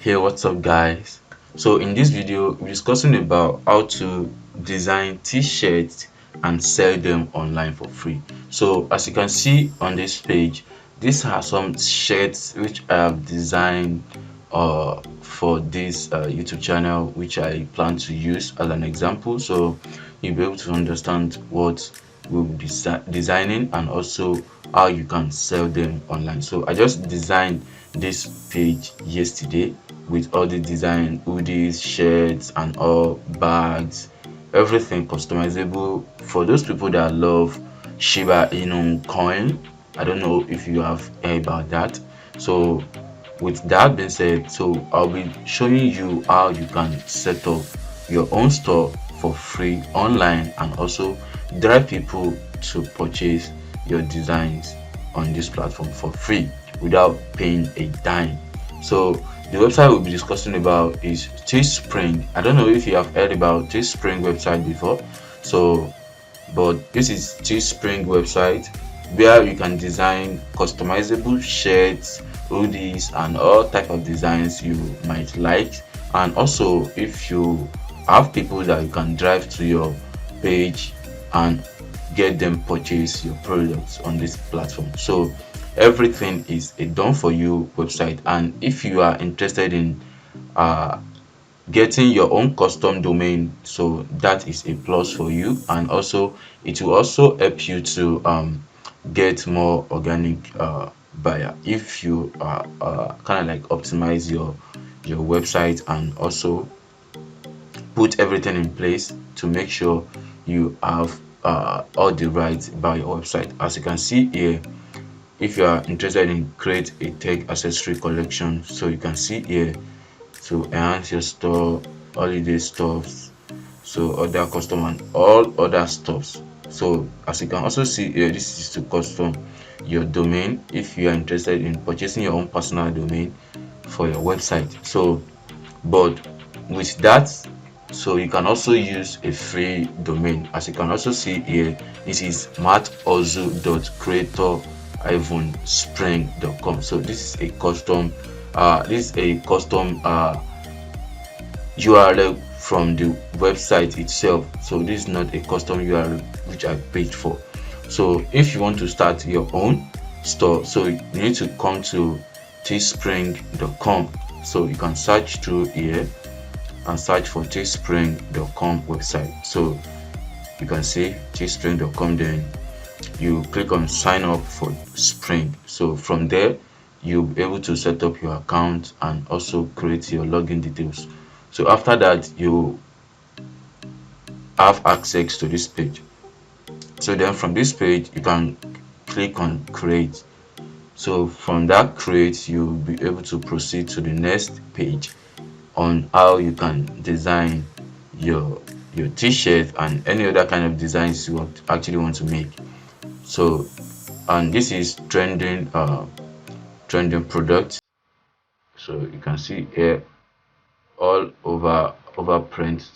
Hey, what's up, guys? So in this video we're discussing about how to design t-shirts and sell them online for free. So as you can see on this page, these are some shirts which I have designed for this YouTube channel, which I plan to use as an example, so you'll be able to understand what we'll be designing and also how you can sell them online. So I just designed this page yesterday with all the design, hoodies, shirts, and all bags, everything customizable for those people that love Shiba Inu coin. I don't know if you have heard about that. So with that being said, so I'll be showing you how you can set up your own store for free online and also drive people to purchase your designs on this platform for free without paying a dime. So the website we'll be discussing about is Teespring. I don't know if you have heard about Teespring website before. So but this is Teespring website where you can design customizable shirts, hoodies, and all type of designs you might like. And also, if you have people that you can drive to your page and get them purchase your products on this platform. So everything is a done for you website. And if you are interested in uh getting your own custom domain, so that is a plus for you, and also it will also help you to get more organic buyer if you kind of like optimize your website and also put everything in place to make sure you have all the rights about your website. As you can see here, if you are interested in create a tech accessory collection, so you can see here to enhance your store, holiday stuffs, so other custom and all other stuffs. So as you can also see here, this is to custom your domain if you are interested in purchasing your own personal domain for your website. So but with that, so you can also use a free domain. As you can also see here, this is mathozoo.creator-spring.com. So this is a custom URL from the website itself. So this is not a custom URL which I paid for. So if you want to start your own store, so you need to come to teespring.com. So you can search through here and search for teespring.com website. So you can see teespring.com, then you click on sign up for Spring. So from there you'll be able to set up your account and also create your login details. So after that, you have access to this page. So then from this page you can click on create. So from that create, you'll be able to proceed to the next page on how you can design your t-shirt and any other kind of designs you actually want to make. So and this is trending products. So you can see here all over print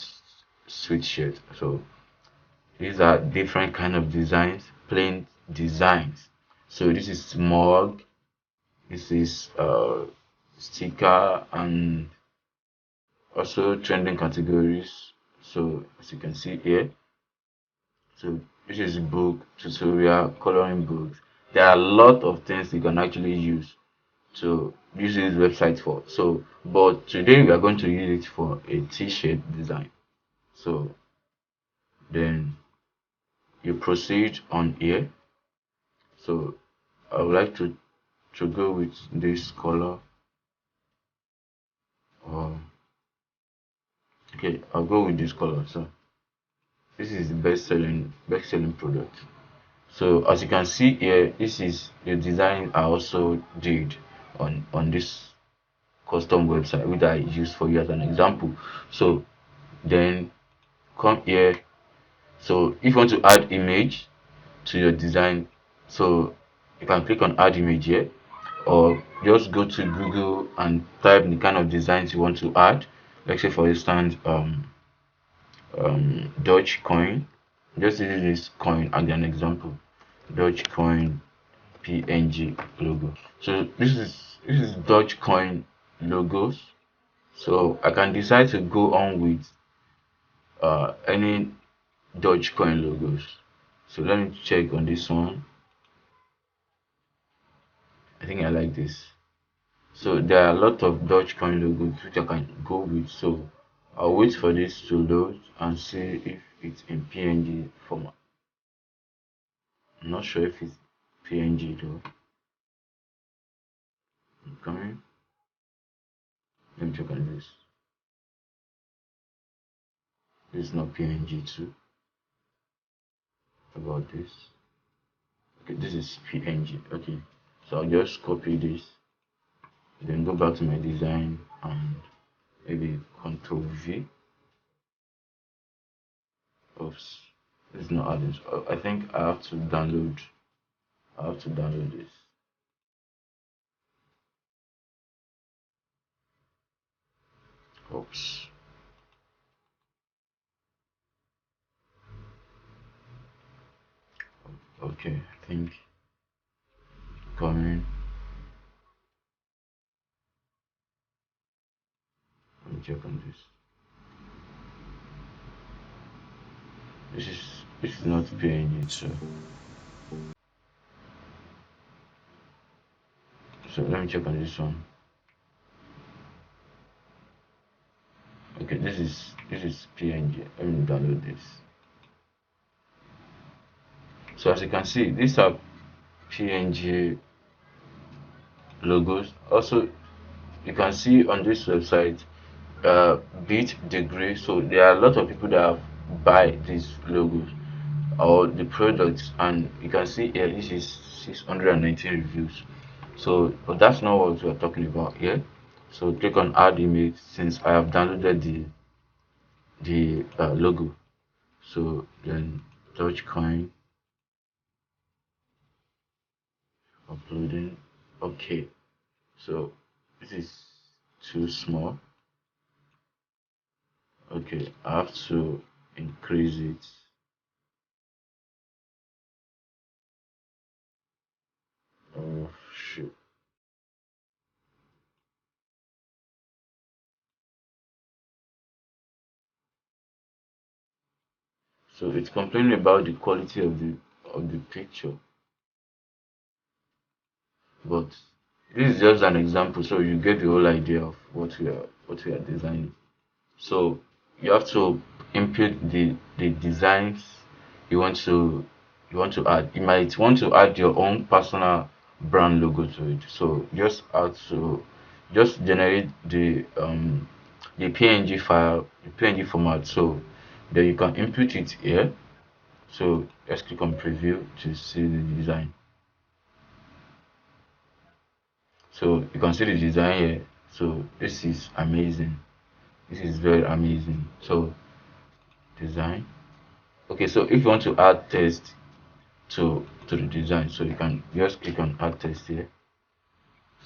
sweatshirt. So these are different kind of designs, plain designs. So this is mug, this is sticker, and also trending categories. So as you can see here, so this is book tutorial, coloring books. There are a lot of things you can actually use to use this website for. So but today we are going to use it for a t-shirt design. So then you proceed on here. So I would like to go with this color. um okay, I'll go with this color. So this is the best selling product. So as you can see here, this is the design I also did on this custom website which I used for you as an example. So then come here. So if you want to add image to your design, so you can click on add image here, or just go to Google and type the kind of designs you want to add. Let's say for instance Dutch coin. Just use this coin as an example. Dutch coin PNG logo. So this is Dutch coin logos. So I can decide to go on with any Dogecoin logos. So let me check on this one. I think I like this. So there are a lot of Dogecoin logos which I can go with. So I'll wait for this to load and see if it's in PNG format. I'm not sure if it's PNG though. I'm coming. Let me check on this. This is not PNG too. About this. Okay, this is PNG. Okay, so I'll just copy this, then go back to my design and maybe Control V. Oops, this is not adding. I think I have to download. I have to download this. Oops. Okay, I think coming. Let me check on this. This is not PNG, so let me check on this one. Okay, this is PNG. Let me download this. So as you can see, these are PNG logos. Also, you can see on this website, beat degree. So there are a lot of people that buy these logos or the products, and you can see here this is 619 reviews. So but that's not what we're talking about here. So click on add image since I have downloaded the logo. So then Dogecoin uploading. Okay, so this is too small. Okay, I have to increase it. Oh shit. So it's complaining about the quality of the picture, but this is just an example, so you get the whole idea of what we are designing. So you have to input the designs you want to you want to add. You might want to add your own personal brand logo to it. So just generate the PNG file, the PNG format. So then you can input it here. So let's click on preview to see the design. So you can see the design here. So this is amazing. This is very amazing. So design. Okay, so if you want to add text to the design, so you can just click on add text here.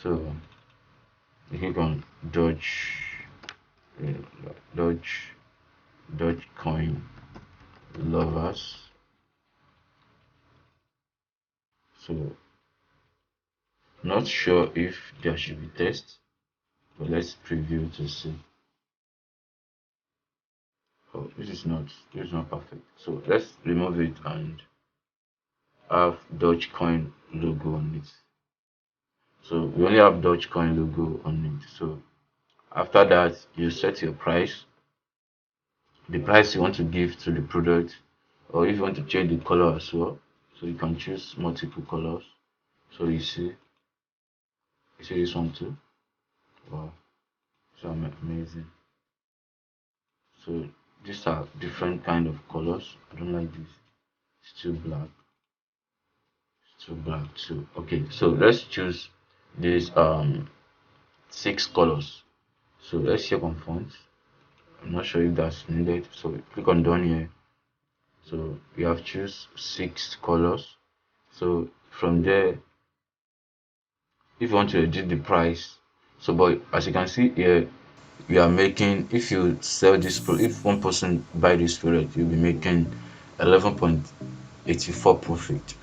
So you click on Dodge Dogecoin lovers. So not sure if there should be text, but let's preview to see. Oh, this is not perfect. So let's remove it and have Dogecoin logo on it. So we only have Dogecoin logo on it. So after that, you set your price, the price you want to give to the product, or if you want to change the color as well. So you can choose multiple colors. So you see this one too. Wow, so amazing. So these are different kind of colors. I don't like this. It's too black. It's too black too. Okay, so let's choose these six colors. So let's check on fonts. I'm not sure if that's needed. So click on done here. So we have choose six colors. So from there, if you want to edit the price, so but as you can see here, we are making, if you sell this product, if one person buy this product, you'll be making 11.84 profit.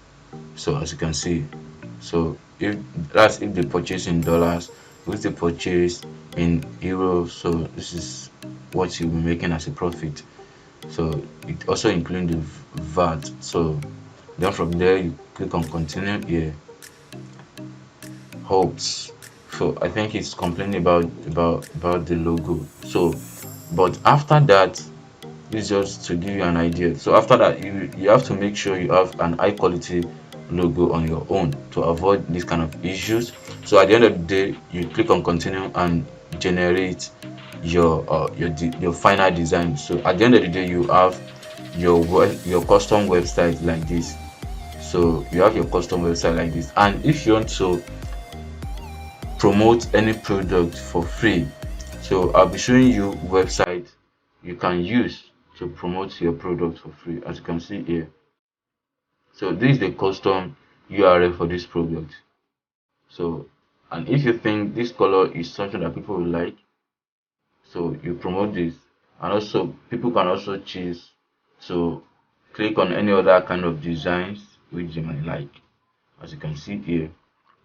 So as you can see, so if they purchase in dollars, if they purchase in euros, so this is what you'll be making as a profit. So it also includes the VAT. So then from there you click on continue here. Hopes. So I think it's complaining about the logo. So but after that, this is just to give you an idea. So after that, you have to make sure you have an high quality logo on your own to avoid this kind of issues. So at the end of the day, you click on continue and generate your final design. So at the end of the day, you have your custom website like this. So you have your custom website like this, and if you want to promote any product for free, so I'll be showing you website you can use to promote your product for free, as you can see here. So this is the custom URL for this product. So, and if you think this color is something that people will like, so you promote this, and also people can also choose to click on any other kind of designs which they might like, as you can see here.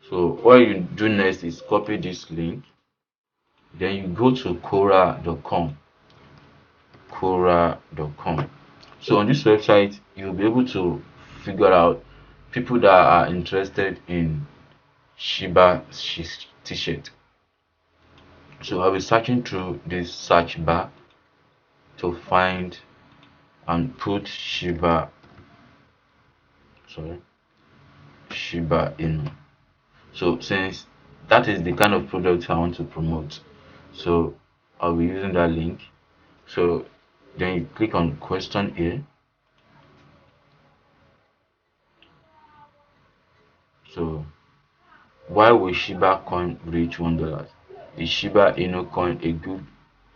So what you do next is copy this link, then you go to quora.com. So on this website you'll be able to figure out people that are interested in Shiba t-shirt. So I'll be searching through this search bar to find and put Shiba Inu. So since that is the kind of product I want to promote, so I'll be using that link. So then you click on question here. So why will Shiba coin reach $1? Is Shiba Inu coin a good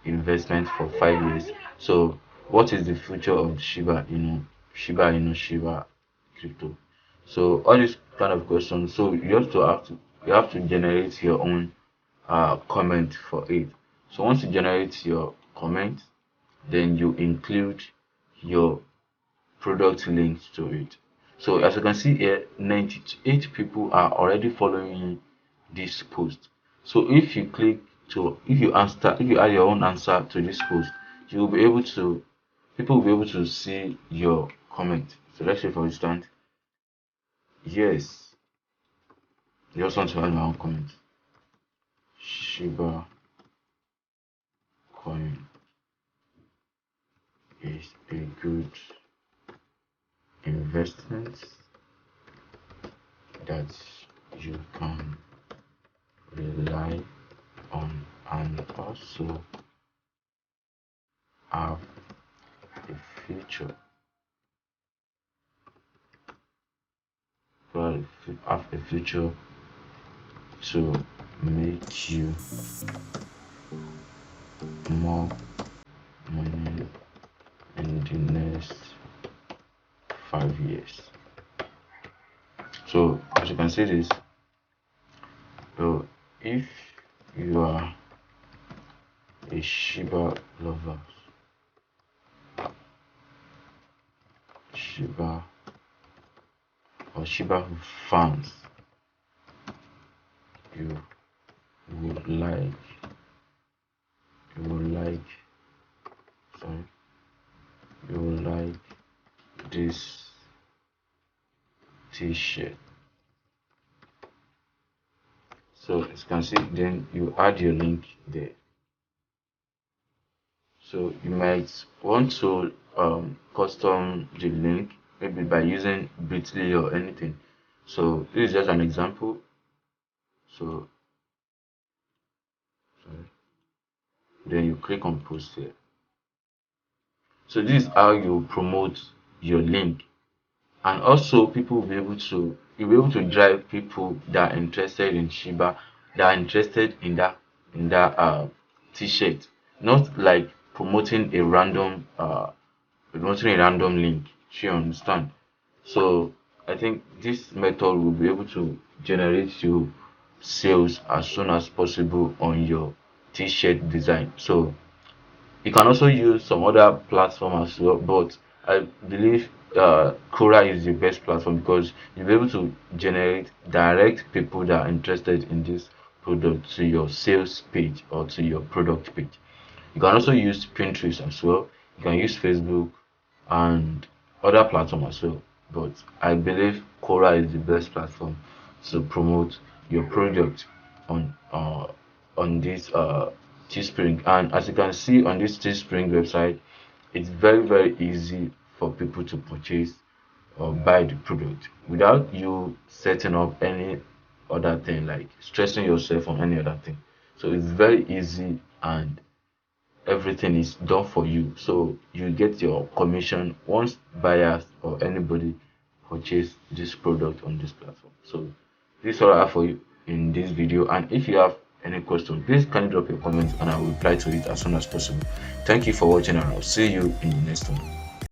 investment for 5 years? So what is the future of Shiba Inu? Shiba crypto. So all these kind of questions. So you have to generate your own comment for it. So once you generate your comment, then you include your product links to it. So as you can see here, 98 people are already following this post. So if you add your own answer to this post, you will be able to people will be able to see your comment. So let's say for instance, yes, I just want to add my own comment. Shiba coin is a good investment that you can rely on and also have a future have a future to make you more money in the next 5 years. So as you can see this, so if you are a Shiba lover, Shiba or Shiba fans, you would like you would like sorry you would like this t-shirt. So as you can see, then you add your link there. So you might want to custom the link maybe by using Bitly or anything. So this is just an example. So sorry. Then you click on post here. So this is how you promote your link, and also people will be able to you'll be able to drive people that are interested in Shiba, that are interested in that t-shirt, not like promoting a random link. You understand? So I think this method will be able to generate you sales as soon as possible on your t-shirt design. So you can also use some other platform as well, but I believe Quora is the best platform because you'll be able to generate direct people that are interested in this product to your sales page or to your product page. You can also use Pinterest as well. You can use Facebook and other platforms as well. But I believe Quora is the best platform to promote your product on this Teespring. And as you can see on this Teespring website, it's very easy for people to purchase or buy the product without you setting up any other thing, like stressing yourself on any other thing. So it's very easy and everything is done for you, so you get your commission once buyers or anybody purchase this product on this platform. So this is all I have for you in this video, and if you have any question, please kindly drop your comments and I will reply to it as soon as possible. Thank you for watching and I'll see you in the next one.